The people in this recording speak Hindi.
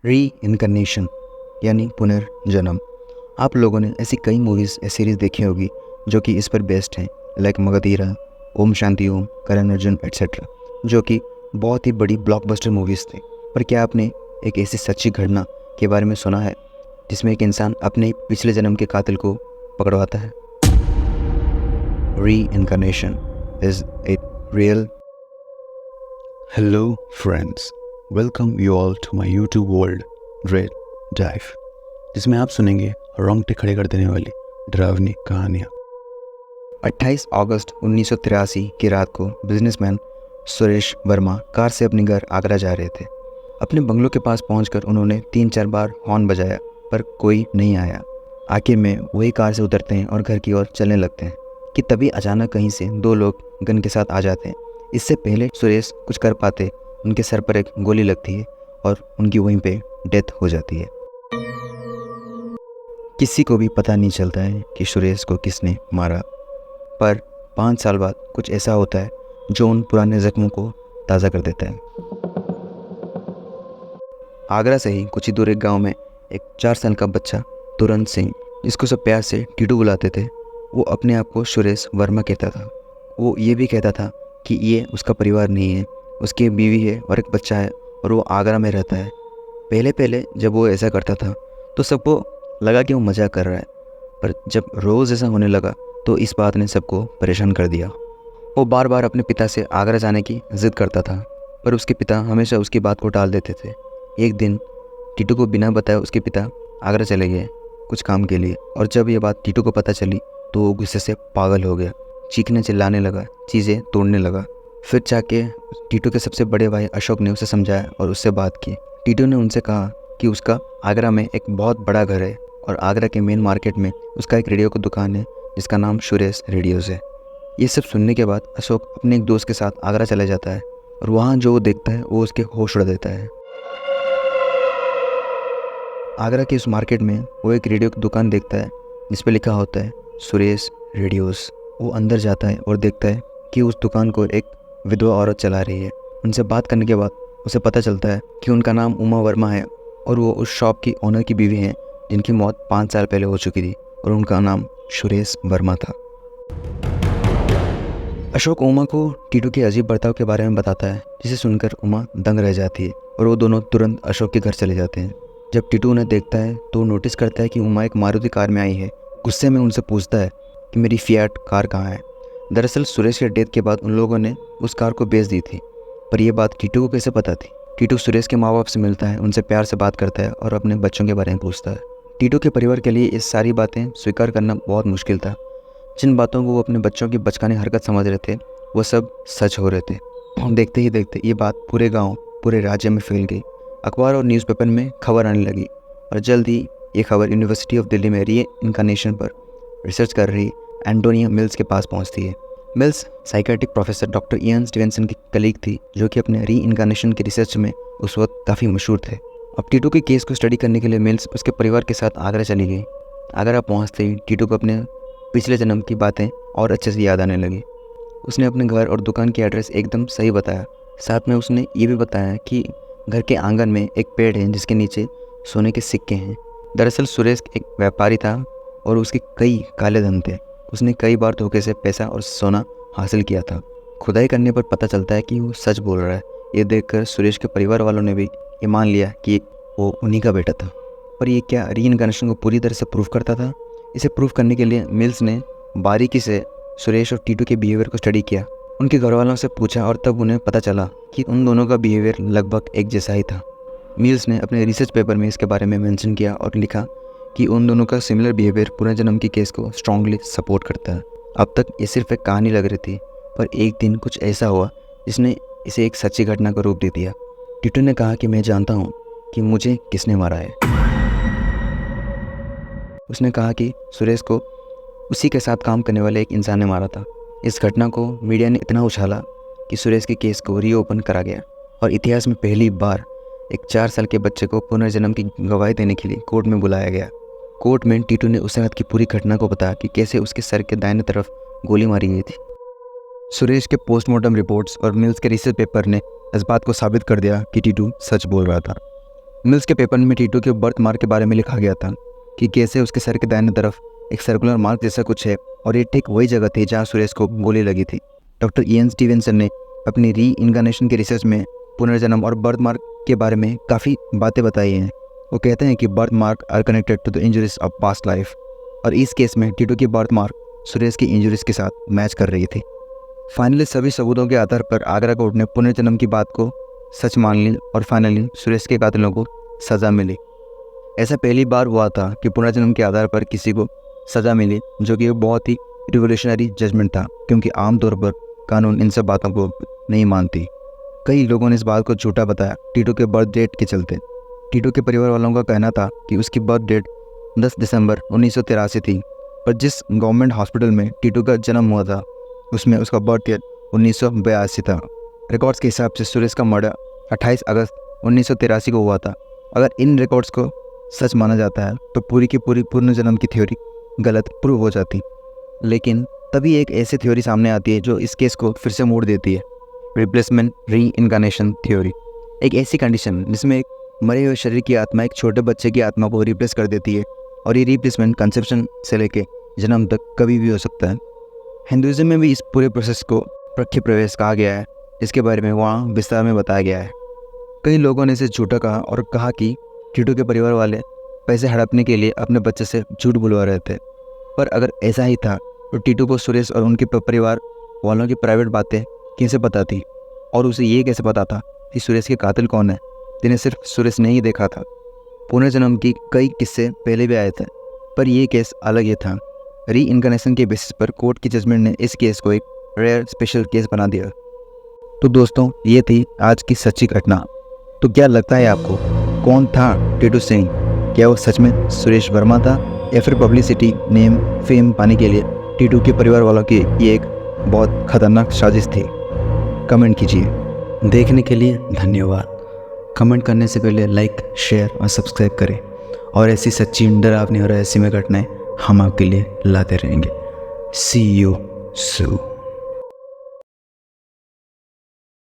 री इनकर्नेशन यानी पुनर्जन्म। आप लोगों ने ऐसी कई मूवीज़ या सीरीज़ देखी होगी जो कि इस पर बेस्ड हैं, लाइक मगधीरा, ओम शांति ओम, करण अर्जुन एट्सेट्रा, जो कि बहुत ही बड़ी ब्लॉकबस्टर मूवीज़ थी। पर क्या आपने एक ऐसी सच्ची घटना के बारे में सुना है जिसमें एक इंसान अपने पिछले जन्म के कातिल को पकड़वाता है? री incarnation is a real. Hello, friends. Welcome you all to my YouTube world, Dread Dive, जिसमें आप सुनेंगे रोंगटे खड़े कर देने वाली डरावनी कहानियाँ। 28 अगस्त 1983 की रात को बिजनेसमैन सुरेश वर्मा कार से अपने घर आगरा जा रहे थे। अपने बंगलों के पास पहुंचकर उन्होंने 3-4 बार हॉर्न बजाया पर कोई नहीं आया। आखिर में वही कार से उतरते हैं और घर की ओर चलने लगते हैं कि तभी अचानक कहीं से 2 लोग गन के साथ आ जाते हैं। इससे पहले सुरेश कुछ कर पाते, उनके सर पर एक गोली लगती है और उनकी वहीं पे डेथ हो जाती है। किसी को भी पता नहीं चलता है कि सुरेश को किसने मारा, पर 5 साल बाद कुछ ऐसा होता है जो उन पुराने जख्मों को ताज़ा कर देता है। आगरा से ही कुछ ही दूर एक गांव में एक 4 साल का बच्चा तुरंत सिंह, जिसको सब प्यार से टीटू बुलाते थे, वो अपने आप को सुरेश वर्मा कहता था। वो ये भी कहता था कि ये उसका परिवार नहीं है, उसकी बीवी है और एक बच्चा है और वो आगरा में रहता है। पहले पहले जब वो ऐसा करता था तो सबको लगा कि वो मजाक कर रहा है, पर जब रोज़ ऐसा होने लगा तो इस बात ने सबको परेशान कर दिया। वो बार बार अपने पिता से आगरा जाने की ज़िद करता था, पर उसके पिता हमेशा उसकी बात को टाल देते थे। एक दिन टीटू को बिना बताए उसके पिता आगरा चले गए कुछ काम के लिए, और जब ये बात टीटू को पता चली तो वो गुस्से से पागल हो गया, चीखने चिल्लाने लगा, चीज़ें तोड़ने लगा। फिर जाके टीटू के सबसे बड़े भाई अशोक ने उसे समझाया और उससे बात की। टीटू ने उनसे कहा कि उसका आगरा में एक बहुत बड़ा घर है और आगरा के मेन मार्केट में उसका एक रेडियो की दुकान है जिसका नाम सुरेश रेडियोज़ है। ये सब सुनने के बाद अशोक अपने एक दोस्त के साथ आगरा चला जाता है और वहाँ जो वो देखता है वो उसके होश उड़ा देता है। आगरा के उस मार्केट में वो एक रेडियो की दुकान देखता है जिस पे लिखा होता है सुरेश रेडियोज़। वो अंदर जाता है और देखता है कि उस दुकान को एक विधवा औरत चला रही है। उनसे बात करने के बाद उसे पता चलता है कि उनका नाम उमा वर्मा है और वो उस शॉप की ओनर की बीवी हैं जिनकी मौत 5 साल पहले हो चुकी थी और उनका नाम सुरेश वर्मा था। अशोक उमा को टीटू के अजीब बर्ताव के बारे में बताता है, जिसे सुनकर उमा दंग रह जाती है और वो दोनों तुरंत अशोक के घर चले जाते हैं। जब टीटू उन्हें देखता है तो वो नोटिस करता है कि उमा एक मारुति कार में आई है। गुस्से में उनसे पूछता है कि मेरी फिएट कार कहाँ है। दरअसल सुरेश के डेथ के बाद उन लोगों ने उस कार को बेच दी थी, पर यह बात टीटू को कैसे पता थी? टीटू सुरेश के माँ बाप से मिलता है, उनसे प्यार से बात करता है और अपने बच्चों के बारे में पूछता है। टीटू के परिवार के लिए ये सारी बातें स्वीकार करना बहुत मुश्किल था। जिन बातों को वो अपने बच्चों की बचकानी हरकत समझ रहे थे वो सब सच हो रहे थे। और देखते ही देखते ये बात पूरे गाँव, पूरे राज्य में फैल गई। अखबार और न्यूज़पेपर में खबर आने लगी और जल्द ही ये खबर यूनिवर्सिटी ऑफ दिल्ली में री इनकर्नेशन पर रिसर्च कर रही एंटोनिया मिल्स के पास पहुंचती है। Mills psychiatric professor doctor Ian Stevenson की कलीग थी, जो कि अपने री इनकर्नेशन की रिसर्च में उस वक्त काफ़ी मशहूर थे। अब टीटू के केस को स्टडी करने के लिए मिल्स उसके परिवार के साथ आगरा चली गई। आगरा पहुंचते ही टीटू को अपने पिछले जन्म की बातें और अच्छे से याद आने लगी। उसने अपने घर और दुकान की एड्रेस एकदम सही बताया। साथ में उसने ये भी बताया कि घर के आंगन में एक पेड़ है जिसके नीचे सोने के सिक्के हैं। दरअसल सुरेश एक व्यापारी था और उसके कई काले धन थे। उसने कई बार धोखे से पैसा और सोना हासिल किया था। खुदाई करने पर पता चलता है कि वो सच बोल रहा है। ये देखकर सुरेश के परिवार वालों ने भी ये मान लिया कि वो उन्हीं का बेटा था। पर ये क्या री इनकर्नेशन को पूरी तरह से प्रूव करता था? इसे प्रूव करने के लिए मिल्स ने बारीकी से सुरेश और टीटू के बिहेवियर को स्टडी किया। उनके घर वालों से पूछा और तब उन्हें पता चला कि उन दोनों का बिहेवियर लगभग एक जैसा ही था। मिल्स ने अपने रिसर्च पेपर में इसके बारे में मेंशन किया और लिखा कि उन दोनों का सिमिलर बिहेवियर पुनर्जन्म की केस को स्ट्रांगली सपोर्ट करता है। अब तक ये सिर्फ एक कहानी लग रही थी, पर एक दिन कुछ ऐसा हुआ जिसने इसे एक सच्ची घटना का रूप दे दिया। टीटू ने कहा कि मैं जानता हूँ कि मुझे किसने मारा है। उसने कहा कि सुरेश को उसी के साथ काम करने वाले एक इंसान ने मारा था। इस घटना को मीडिया ने इतना उछाला कि सुरेश के केस को रीओपन करा गया और इतिहास में पहली बार एक 4 साल के बच्चे को पुनर्जन्म की गवाही देने के लिए कोर्ट में बुलाया गया। कोर्ट में टीटू ने उस रात की पूरी घटना को बताया कि कैसे उसके सर के दाहिने तरफ गोली मारी गई थी। सुरेश के पोस्टमार्टम रिपोर्ट्स और मिल्स के रिसर्च पेपर ने इस बात को साबित कर दिया कि टीटू सच बोल रहा था। मिल्स के पेपर में टीटू के बर्थ मार्क के बारे में लिखा गया था कि कैसे उसके सर के दाहिने तरफ एक सर्कुलर मार्क जैसा कुछ है और ये ठीक वही जगह थी जहाँ सुरेश को गोली लगी थी। डॉक्टर इयन स्टीवेंसन ने अपनी री इनकार्नेशन के रिसर्च में पुनर्जन्म और बर्थ मार्क के बारे में काफ़ी बातें बताई हैं। वो कहते हैं कि birth mark are connected to the injuries of past life, और इस केस में टीटू की बर्थ मार्क सुरेश की इंजरीज के साथ मैच कर रही थी। फाइनली सभी सबूतों के आधार पर आगरा कोर्ट ने पुनर्जन्म की बात को सच मान ली और फाइनली सुरेश के कातिलों को सज़ा मिली। ऐसा पहली बार हुआ था कि पुनर्जन्म के आधार पर किसी को सज़ा मिली, जो कि बहुत ही रिवोल्यूशनरी जजमेंट था, क्योंकि आमतौर पर कानून इन सब बातों को नहीं मानती। कई लोगों ने इस बात को झूठा बताया टीटू के बर्थ डेट के चलते। टीटू के परिवार वालों का कहना था कि उसकी बर्थ डेट 10 दिसंबर 1983 थी, पर जिस गवर्नमेंट हॉस्पिटल में टीटू का जन्म हुआ था उसमें उसका बर्थ ईयर 1982 था। रिकॉर्ड्स के हिसाब से सुरेश का मर्डर 28 अगस्त 1983 को हुआ था। अगर इन रिकॉर्ड्स को सच माना जाता है तो पूरी की पूरी पुनर्जन्म की थ्योरी गलत प्रूव हो जाती। लेकिन तभी एक ऐसी थ्योरी सामने आती है जो इस केस को फिर से मोड़ देती है, रिप्लेसमेंट री इनकार्नेशन थ्योरी। एक ऐसी कंडीशन जिसमें एक मरे हुए शरीर की आत्मा एक छोटे बच्चे की आत्मा को रिप्लेस कर देती है, और ये रिप्लेसमेंट कंसेप्शन से लेके जन्म तक कभी भी हो सकता है। हिंदुइज्म में भी इस पूरे प्रोसेस को प्रख्य प्रवेश कहा गया है, जिसके बारे में वहाँ विस्तार में बताया गया है। कई लोगों ने इसे झूठा कहा और कहा कि टीटू के परिवार वाले पैसे हड़पने के लिए अपने बच्चे से झूठ बुलवा रहे थे। पर अगर ऐसा ही था तो टीटू को सुरेश और उनके परिवार वालों की प्राइवेट बातें कैसे पता थी, और उसे ये कैसे पता था कि सुरेश के कातिल कौन है, जिन्हें सिर्फ सुरेश ने ही देखा था। पुनर्जन्म की कई किस्से पहले भी आए थे, पर यह केस अलग ही था। री इनकार्नेशन के बेसिस पर कोर्ट की जजमेंट ने इस केस को एक रेयर स्पेशल केस बना दिया। तो दोस्तों, ये थी आज की सच्ची घटना। तो क्या लगता है आपको, कौन था टीटू सिंह? क्या वो सच में सुरेश वर्मा था, या फिर पब्लिसिटी, नेम, फेम पाने के लिए टीटू के परिवार वालों की ये एक बहुत खतरनाक साजिश थी? कमेंट कीजिए। देखने के लिए धन्यवाद। कमेंट करने से पहले लाइक, शेयर और सब्सक्राइब करें, और ऐसी सच्ची, डरावनी और रहस्यमय घटनाएं हम आपके लिए लाते रहेंगे। See you soon.